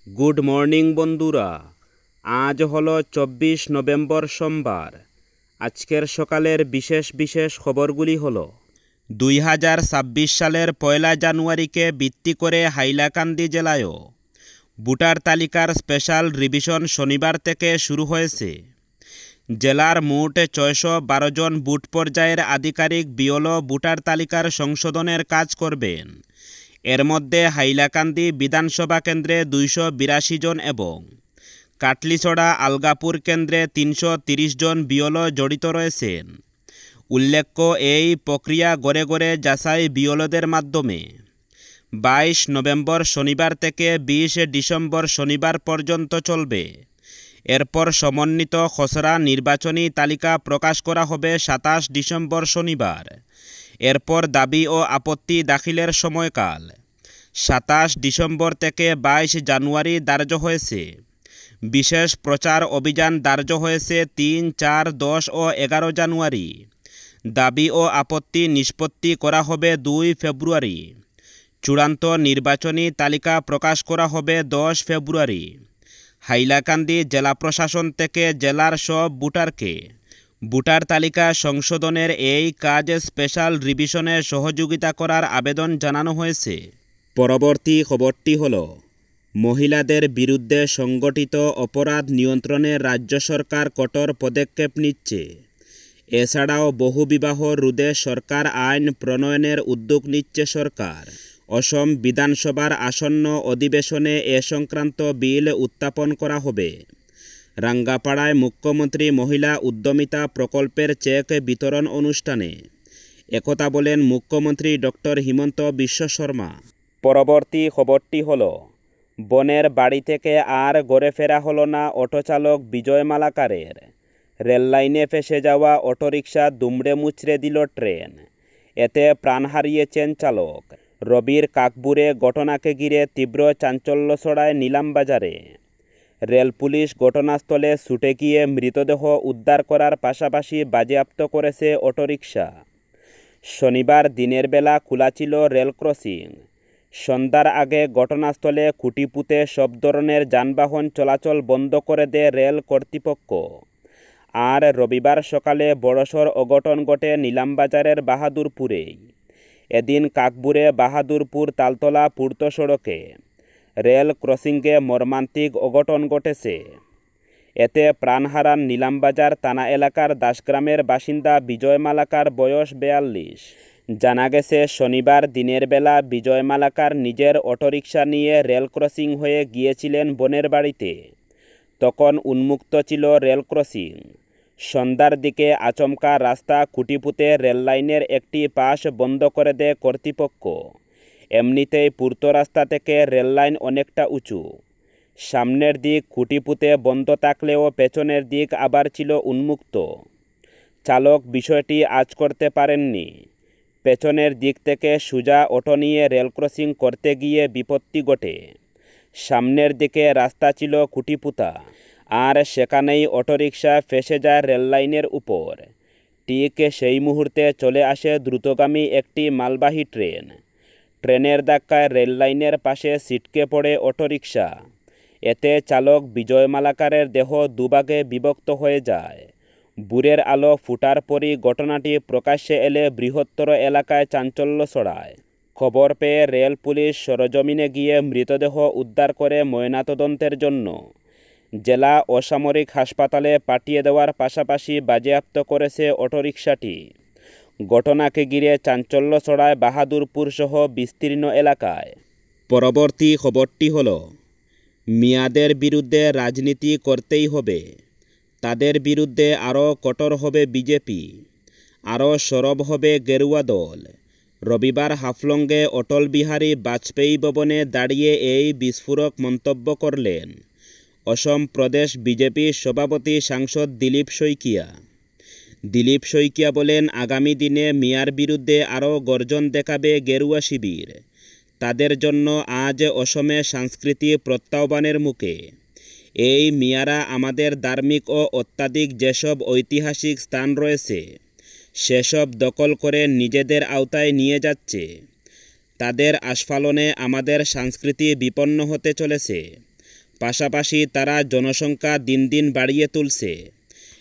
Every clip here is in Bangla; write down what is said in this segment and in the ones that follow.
গুড মর্নিং বন্ধুরা, আজ হলো 24 নভেম্বর সোমবার। আজকের সকালের বিশেষ বিশেষ খবরগুলি হলো 2026 সালের 1 জানুয়ারিকে ভিত্তি করে হাইলাকান্দি জেলায়ও ভোটার তালিকার স্পেশাল রিভিশন শনিবার থেকে শুরু হয়েছে। জেলার মোট 612 জন বুথ পর্যায়ের আধিকারিক বিএলও ভোটার তালিকার সংশোধনের কাজ করবেন। এর মধ্যে হাইলাকান্দি বিধানসভা কেন্দ্রে 282 জন এবং কাটলিছড়া আলগাপুর কেন্দ্রে 330 জন বিএলও জড়িত রয়েছেন। উল্লেখ্য, এই প্রক্রিয়া গড়ে গড়ে যাচাই বিএলওদের মাধ্যমে 22 নভেম্বর শনিবার থেকে 20 ডিসেম্বর শনিবার পর্যন্ত চলবে। এরপর সমন্বিত খসড়া নির্বাচনী তালিকা প্রকাশ করা হবে 27 ডিসেম্বর শনিবার। এরপর দাবি ও আপত্তি দাখিলের সময়কাল 27 ডিসেম্বর থেকে 22 জানুয়ারি ধার্য হয়েছে। বিশেষ প্রচার অভিযান ধার্য হয়েছে 3, 4, 10 ও 11 জানুয়ারি। দাবি ও আপত্তি নিষ্পত্তি করা হবে 2 ফেব্রুয়ারি। চূড়ান্ত নির্বাচনী তালিকা প্রকাশ করা হবে 10 ফেব্রুয়ারি। হাইলাকান্দি জেলা প্রশাসন থেকে জেলার সব ভোটারকে ভোটার তালিকা সংশোধনের এই কাজে স্পেশাল রিভিশনে সহযোগিতা করার আবেদন জানানো হয়েছে। পরবর্তী খবরটি হল, মহিলাদের বিরুদ্ধে সংগঠিত অপরাধ নিয়ন্ত্রণে রাজ্য সরকার কঠোর পদক্ষেপ নিচ্ছে। এছাড়াও বহুবিবাহ রোধে সরকার আইন প্রণয়নের উদ্যোগ নিচ্ছে সরকার। অসম বিধানসভার আসন্ন অধিবেশনে এ সংক্রান্ত বিল উত্থাপন করা হবে। রাঙ্গাপাড়ায় মুখ্যমন্ত্রী মহিলা উদ্যমিতা প্রকল্পের চেক বিতরণ অনুষ্ঠানে একথা বলেন মুখ্যমন্ত্রী ডক্টর হিমন্ত বিশ্ব শর্মা। পরবর্তী খবরটি হল, বনের বাড়ি থেকে আর ঘরে ফেরা হলো না অটোচালক বিজয় মালাকারের। রেললাইনে ফেসে যাওয়া অটোরিকশা দুমড়ে মুচড়ে দিল ট্রেন। এতে প্রাণ হারিয়েছেন চালক। রবির কাকবুরে ঘটনাকে ঘিরে তীব্র চাঞ্চল্য ছড়ায় নিলামবাজারে। রেল পুলিশ ঘটনাস্থলে ছুটে গিয়ে মৃতদেহ উদ্ধার করার পাশাপাশি বাজেয়াপ্ত করেছে অটোরিকশা। শনিবার দিনের বেলা খোলা ছিল রেল ক্রসিং। সন্ধ্যার আগে ঘটনাস্থলে খুঁটি পুঁতে সব ধরনের যানবাহন চলাচল বন্ধ করে দেয় রেল কর্তৃপক্ষ। আর রবিবার সকালে বড়সড় অঘটন ঘটে নিলামবাজারের বাহাদুরপুরেই। এদিন কাকবুরে বাহাদুরপুর তালতলা পূর্ত সড়কে রেল ক্রসিংয়ে মর্মান্তিক অঘটন ঘটেছে। এতে প্রাণ হারান নিলামবাজার থানা এলাকার দাসগ্রামের বাসিন্দা বিজয় মালাকার, বয়স 42। জানা গেছে, শনিবার দিনের বেলা বিজয় মালাকার নিজের অটোরিকশা নিয়ে রেল ক্রসিং হয়ে গিয়েছিলেন বোনের বাড়িতে। তখন উন্মুক্ত ছিল রেল ক্রসিং। সন্ধ্যার দিকে আচমকা রাস্তা খুঁটি পুঁতে রেললাইনের একটি পাশ বন্ধ করে দেয় কর্তৃপক্ষ। এমনিতেই পূর্ত রাস্তা থেকে রেললাইন অনেকটা উঁচু। সামনের দিক খুঁটি পুঁতে বন্ধ থাকলেও পেছনের দিক আবার ছিল উন্মুক্ত। চালক বিষয়টি আঁচ করতে পারেননি। পেছনের দিক থেকে সোজা অটো নিয়ে রেল ক্রসিং করতে গিয়ে বিপত্তি ঘটে। সামনের দিকে রাস্তা ছিল খুঁটি পুঁতা, আর সেখানেই অটোরিকশা ফেসে যায় রেললাইনের উপর। ঠিক সেই মুহূর্তে চলে আসে দ্রুতগামী একটি মালবাহী ট্রেন। ট্রেনের ধাক্কায় রেললাইনের পাশে ছিটকে পড়ে অটোরিকশা। এতে চালক বিজয় মালাকারের দেহ দুভাগে বিভক্ত হয়ে যায়। ভোরের আলো ফুটার পরই ঘটনাটি প্রকাশ্যে এলে বৃহত্তর এলাকায় চাঞ্চল্য ছড়ায়। খবর পেয়ে রেল পুলিশ সরজমিনে গিয়ে মৃতদেহ উদ্ধার করে ময়নাতদন্তের জন্য জেলা অসামরিক হাসপাতালে পাঠিয়ে দেওয়ার পাশাপাশি বাজেয়াপ্ত করেছে অটোরিকশাটি। ঘটনাকে ঘিরে চাঞ্চল্য ছড়ায় বাহাদুরপুর সহ বিস্তীর্ণ এলাকায়। পরবর্তী খবরটি হল, মিয়াদের বিরুদ্ধে রাজনীতি করতেই হবে। তাদের বিরুদ্ধে আরও কঠোর হবে বিজেপি, আরও সরব হবে গেরুয়া দল। রবিবার হাফলংয়ে অটল বিহারী বাজপেয়ী ভবনে দাঁড়িয়ে এই বিস্ফোরক মন্তব্য করলেন অসম প্রদেশ বিজেপি সভাপতি সাংসদ দিলীপ শইকিয়া। দিলীপ শইকিয়া বলেন, আগামী দিনে মিয়ার বিরুদ্ধে আরও গর্জন দেখাবে গেরুয়া শিবির। তাদের জন্য আজ অসমে সংস্কৃতি প্রত্যাহ্বানের মুখে। এই মিয়ারা আমাদের ধার্মিক ও অত্যাধিক যেসব ঐতিহাসিক স্থান রয়েছে সেসব দখল করে নিজেদের আওতায় নিয়ে যাচ্ছে। তাদের আস্ফালনে আমাদের সংস্কৃতি বিপন্ন হতে চলেছে। পাশাপাশি তারা জনসংখ্যা দিন দিন বাড়িয়ে তুলছে।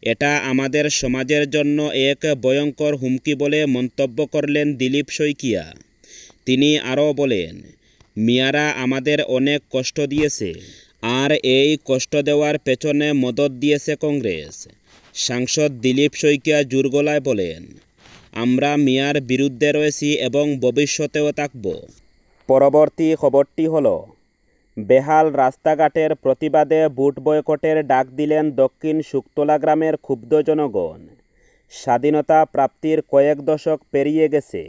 এটা আমাদের সমাজের জন্য এক ভয়ঙ্কর হুমকি বলে মন্তব্য করলেন দিলীপ শইকীয়া। তিনি আরও বলেন, মিয়ারা আমাদের অনেক কষ্ট দিয়েছে, আর এই কষ্ট দেওয়ার পেছনে মদদ দিয়েছে কংগ্রেস। সাংসদ দিলীপ শইকীয়া জোর গলায় বলেন, আমরা মিয়ার বিরুদ্ধে রয়েছি এবং ভবিষ্যতেও থাকব। পরবর্তী খবরটি হলো, বেহাল রাস্তাঘাটের প্রতিবাদে বুট বয়কটের ডাক দিলেন দক্ষিণ শুকতলা গ্রামের ক্ষুব্ধ জনগণ। স্বাধীনতা প্রাপ্তির কয়েক দশক পেরিয়ে গেছে,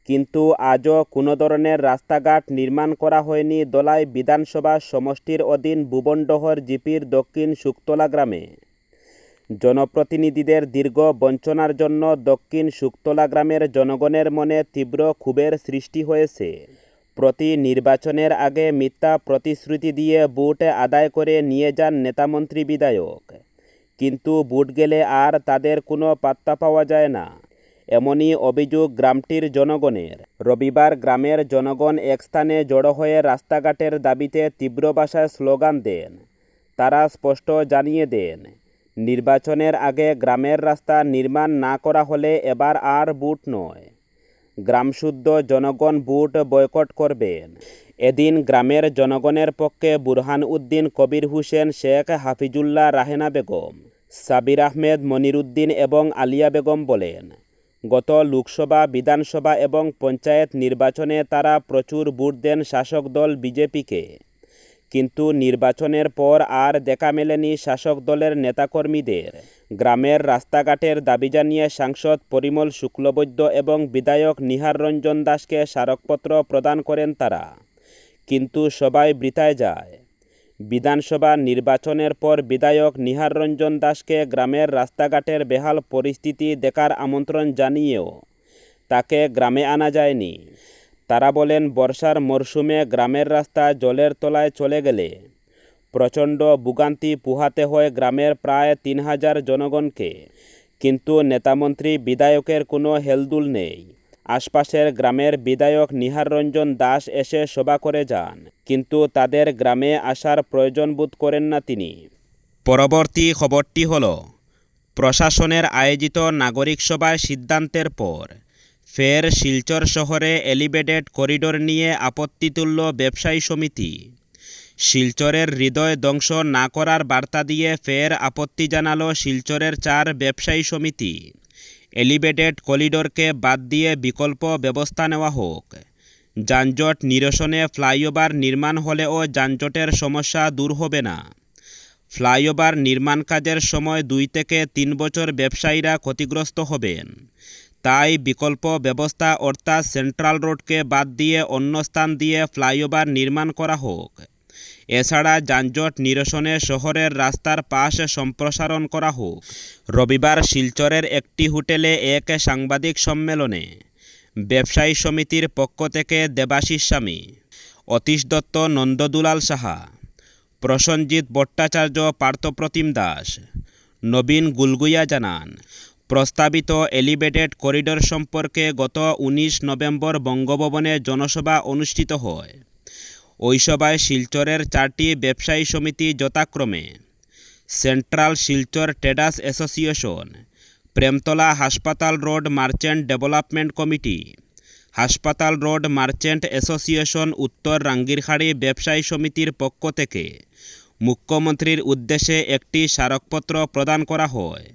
কিন্তু আজও কোনো ধরনের রাস্তাঘাট নির্মাণ করা হয়নি দলাই বিধানসভা সমষ্টির অধীন ভুবনডহর জিপির দক্ষিণ শুকতলা গ্রামে। জনপ্রতিনিধিদের দীর্ঘ বঞ্চনার জন্য দক্ষিণ শুকতলা গ্রামের জনগণের মনে তীব্র ক্ষোভের সৃষ্টি হয়েছে। প্রতি নির্বাচনের আগে মিথ্যা প্রতিশ্রুতি দিয়ে ভোট আদায় করে নিয়ে যান নেতামন্ত্রী বিধায়ক, কিন্তু ভোট গেলে আর তাদের কোনো পাত্তা পাওয়া যায় না, এমনই অভিযোগ গ্রামটির জনগণের। রবিবার গ্রামের জনগণ এক স্থানে জড়ো হয়ে রাস্তাঘাটের দাবিতে তীব্র ভাষায় স্লোগান দেন। তারা স্পষ্ট জানিয়ে দেন, নির্বাচনের আগে গ্রামের রাস্তা নির্মাণ না করা হলে এবার আর ভোট নয়, গ্রামশুদ্ধ জনগণ ভোট বয়কট করবেন। এদিন গ্রামের জনগণের পক্ষে বুরহান উদ্দিন কবির হোসেন, শেখ হাফিজুল্লাহ রাহেনা বেগম, সাবির আহমেদ মনিরুদ্দিন এবং আলিয়া বেগম বলেন, গত লোকসভা, বিধানসভা এবং পঞ্চায়েত নির্বাচনে তারা প্রচুর ভোট দেন শাসক দল বিজেপিকে, কিন্তু নির্বাচনের পর আর দেখা মেলেনি শাসক দলের নেতাকর্মীদের। গ্রামের রাস্তাঘাটের দাবি জানিয়ে সাংসদ পরিমল শুক্লবৈদ্য এবং বিধায়ক নিহার রঞ্জন দাসকে স্মারকপত্র প্রদান করেন তারা, কিন্তু সবাই বৃথায় যায়। বিধানসভা নির্বাচনের পর বিধায়ক নিহার রঞ্জন দাসকে গ্রামের রাস্তাঘাটের বেহাল পরিস্থিতি দেখার আমন্ত্রণ জানিয়েও তাকে গ্রামে আনা যায়নি। তারা বলেন, বর্ষার মরশুমে গ্রামের রাস্তা জলের তলায় চলে গেলে প্রচণ্ড ভোগান্তি পোহাতে হয় গ্রামের প্রায় 3000 জনগণকে, কিন্তু নেতামন্ত্রী বিধায়কের কোনো হেলদুল নেই। আশপাশের গ্রামের বিধায়ক নিহার রঞ্জন দাস এসে সভা করে যান, কিন্তু তাদের গ্রামে আসার প্রয়োজন বোধ করেন না তিনি। পরবর্তী খবরটি হল, প্রশাসনের আয়োজিত নাগরিক সভায় সিদ্ধান্তের পর ফের শিলচর শহরে এলিভেটেড করিডোর নিয়ে আপত্তি তুলল ব্যবসায়ী সমিতি। শিলচরের হৃদয় ধ্বংস না করার বার্তা দিয়ে ফের আপত্তি জানালো শিলচরের 4 ব্যবসায়ী সমিতি। এলিভেটেড করিডোরকে বাদ দিয়ে বিকল্প ব্যবস্থা নেওয়া হোক। যানজট নিরসনে ফ্লাইওভার নির্মাণ হলেও যানজটের সমস্যা দূর হবে না। ফ্লাইওভার নির্মাণ কাজের সময় 2 থেকে 3 বছর ব্যবসায়ীরা ক্ষতিগ্রস্ত হবেন। তাই বিকল্প ব্যবস্থা অর্থাৎ সেন্ট্রাল রোডকে বাদ দিয়ে অন্য স্থান দিয়ে ফ্লাইওভার নির্মাণ করা হোক। এছাড়া যানজট নিরসনে শহরের রাস্তার পাশ সম্প্রসারণ করা হোক। রবিবার শিলচরের একটি হোটেলে এক সাংবাদিক সম্মেলনে ব্যবসায়ী সমিতির পক্ষ থেকে দেবাশিস স্বামী, অতীশ দত্ত, নন্দদুলাল সাহা, প্রসঞ্জিৎ ভট্টাচার্য, পার্থপ্রতিম দাস, নবীন গুলগুইয়া জানান, প্রস্তাবিত এলিভেটেড করিডোর সম্পর্কে গত 19 নভেম্বর বঙ্গভবনে জনসভা অনুষ্ঠিত হয়। ওই সভায় শিলচরের 4টি ব্যবসায়ী সমিতি যথাক্রমে central Silchar traders association, Premtala হাসপাতাল রোড মার্চেন্ট ডেভেলপমেন্ট কমিটি, হাসপাতাল রোড মার্চেন্ট অ্যাসোসিয়েশন, উত্তর রাঙ্গিরখাড়ি ব্যবসায়ী সমিতির পক্ষ থেকে মুখ্যমন্ত্রীর উদ্দেশ্যে একটি স্মারকপত্র প্রদান করা হয়।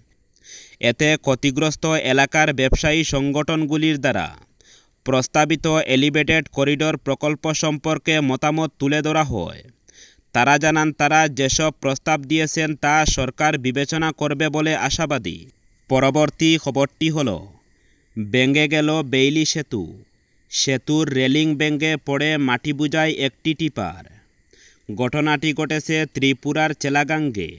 এতে ক্ষতিগ্রস্ত এলাকার ব্যবসায়ী সংগঠনগুলির দ্বারা প্রস্তাবিত এলিভেটেড করিডোর প্রকল্প সম্পর্কে মতামত তুলে ধরা হয়। তারা জানান, তারা যেসব প্রস্তাব দিয়েছেন তা সরকার বিবেচনা করবে বলে আশাবাদী। পরবর্তী খবরটি হল, ভেঙে গেল বেইলি সেতু। সেতুর রেলিং ভেঙে পড়ে মাটি বোঝাই একটি টিপার। ঘটনাটি ঘটেছে ত্রিপুরার চেলাগাঙ্গে।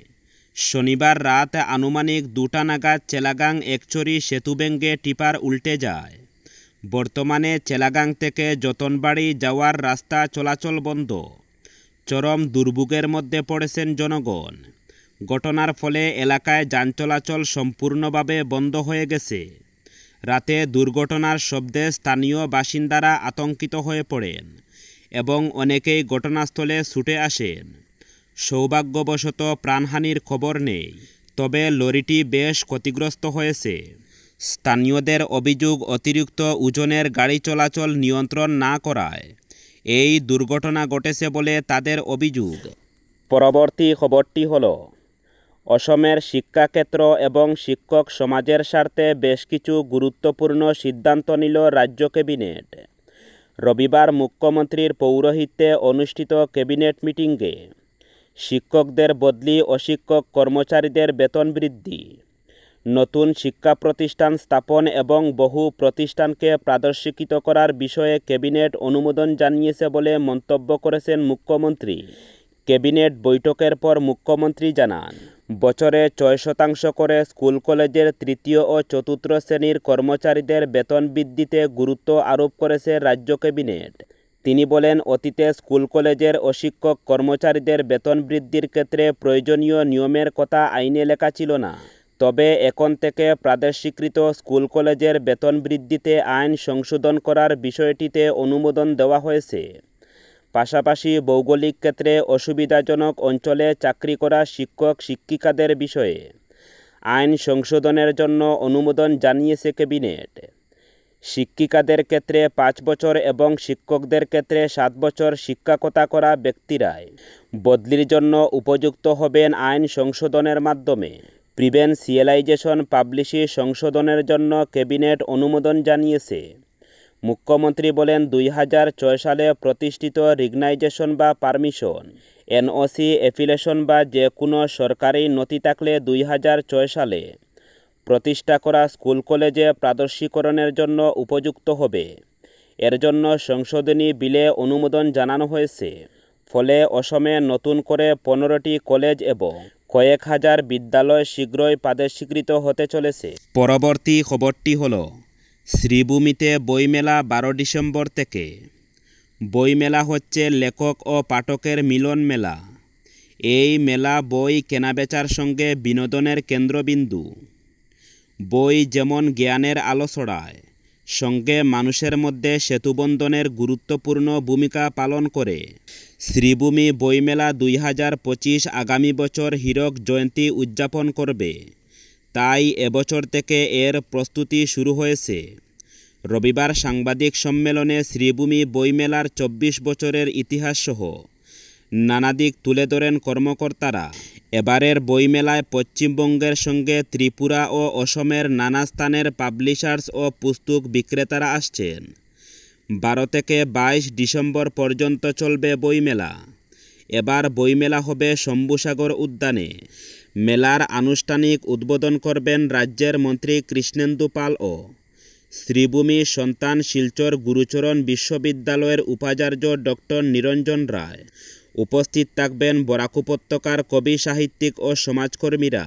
শনিবার রাত আনুমানিক 2টা নাগাদ চেলাগাং একচুরি সেতু ভেঙে টিপার উল্টে যায়। বর্তমানে চেলাগাং থেকে যতনবাড়ি যাওয়ার রাস্তা চলাচল বন্ধ। চরম দুর্ভোগের মধ্যে পড়েছেন জনগণ। ঘটনার ফলে এলাকায় যান চলাচল সম্পূর্ণভাবে বন্ধ হয়ে গেছে। রাতে দুর্ঘটনার শব্দে স্থানীয় বাসিন্দারা আতঙ্কিত হয়ে পড়েন এবং অনেকেই ঘটনাস্থলে ছুটে আসেন। সৌভাগ্যবশত প্রাণহানির খবর নেই, তবে লরিটি বেশ ক্ষতিগ্রস্ত হয়েছে। স্থানীয়দের অভিযোগ, অতিরিক্ত ওজনের গাড়ি চলাচল নিয়ন্ত্রণ না করায় এই দুর্ঘটনা ঘটেছে বলে তাদের অভিযোগ। পরবর্তী খবরটি হলো, অসমের শিক্ষাক্ষেত্র এবং শিক্ষক সমাজের স্বার্থে বেশ কিছু গুরুত্বপূর্ণ সিদ্ধান্ত নিল রাজ্য ক্যাবিনেট। রবিবার মুখ্যমন্ত্রীর পৌরোহিত্যে অনুষ্ঠিত ক্যাবিনেট মিটিংয়ে শিক্ষকদের বদলি ও শিক্ষক কর্মচারীদের বেতন বৃদ্ধি, নতুন শিক্ষা প্রতিষ্ঠান স্থাপন এবং বহু প্রতিষ্ঠানকে প্রাদেশিকীকৃত করার বিষয়ে ক্যাবিনেট অনুমোদন জানিয়েছে বলে মন্তব্য করেছেন মুখ্যমন্ত্রী। ক্যাবিনেট বৈঠকের পর মুখ্যমন্ত্রী জানান, বছরে 6% করে স্কুল কলেজের তৃতীয় ও চতুর্থ শ্রেণীর কর্মচারীদের বেতন বৃদ্ধিতে গুরুত্ব আরোপ করেছে রাজ্য ক্যাবিনেট। তিনি বলেন, অতীতে স্কুল কলেজের ও শিক্ষক কর্মচারীদের বেতন বৃদ্ধির ক্ষেত্রে প্রয়োজনীয় নিয়মের কথা আইনে লেখা ছিল না। তবে এখন থেকে প্রাদেশিকৃত স্কুল কলেজের বেতন বৃদ্ধিতে আইন সংশোধন করার বিষয়টিতে অনুমোদন দেওয়া হয়েছে। পাশাপাশি ভৌগোলিক ক্ষেত্রে অসুবিধাজনক অঞ্চলে চাকরি করা শিক্ষক শিক্ষিকাদের বিষয়ে আইন সংশোধনের জন্য অনুমোদন জানিয়েছে ক্যাবিনেট। শিক্ষিকাদের ক্ষেত্রে 5 বছর এবং শিক্ষকদের ক্ষেত্রে 7 বছর শিক্ষকতা করা ব্যক্তিরাই বদলির জন্য উপযুক্ত হবেন আইন সংশোধনের মাধ্যমে। প্রিভেনশিয়ালাইজেশন পাবলিসি সংশোধনের জন্য ক্যাবিনেট অনুমোদন জানিয়েছে। মুখ্যমন্ত্রী বলেন, 2006 সালে প্রতিষ্ঠিত রিকগনাইজেশন বা পারমিশন, এনওসি, অ্যাফিলিয়েশন বা যে কোনো সরকারি নথি থাকলে 2006 সালে প্রতিষ্ঠা করা স্কুল কলেজে প্রাদেশিকীকরণের জন্য উপযুক্ত হবে। এর জন্য সংশোধনী বিলে অনুমোদন জানানো হয়েছে। ফলে অসমে নতুন করে 15টি কলেজ এবং কয়েক হাজার বিদ্যালয় শীঘ্রই প্রাদেশিকীকৃত হতে চলেছে। পরবর্তী খবরটি হলো, শ্রীভূমিতে বইমেলা 12 ডিসেম্বর থেকে। বইমেলা হচ্ছে লেখক ও পাঠকের মিলন মেলা। এই মেলা বই কেনাবেচার সঙ্গে বিনোদনের কেন্দ্রবিন্দু। বই যেমন জ্ঞানের আলো ছড়ায়, সঙ্গে মানুষের মধ্যে সেতুবন্ধনের গুরুত্বপূর্ণ ভূমিকা পালন করে। শ্রীভূমি বইমেলা 2025 আগামী বছর হীরক জয়ন্তী উদযাপন করবে, তাই এবছর থেকে এর প্রস্তুতি শুরু হয়েছে। রবিবার সাংবাদিক সম্মেলনে শ্রীভূমি বইমেলার 24 বছরের ইতিহাসসহ নানা দিক তুলে ধরেন কর্মকর্তারা। এবারের বইমেলায় পশ্চিমবঙ্গের সঙ্গে ত্রিপুরা ও অসমের নানা স্থানের পাবলিশার্স ও পুস্তক বিক্রেতারা আসছেন। 12 থেকে 22 ডিসেম্বর পর্যন্ত চলবে বইমেলা। এবার বইমেলা হবে শম্ভুসাগর উদ্যানে। মেলার আনুষ্ঠানিক উদ্বোধন করবেন রাজ্যের মন্ত্রী কৃষ্ণেন্দু পাল ও শ্রীভূমি সন্তান শিলচর গুরুচরণ বিশ্ববিদ্যালয়ের উপাচার্য ডক্টর নিরঞ্জন রায়। উপস্থিত থাকবেন বরাক উপত্যকার কবি, সাহিত্যিক ও সমাজকর্মীরা।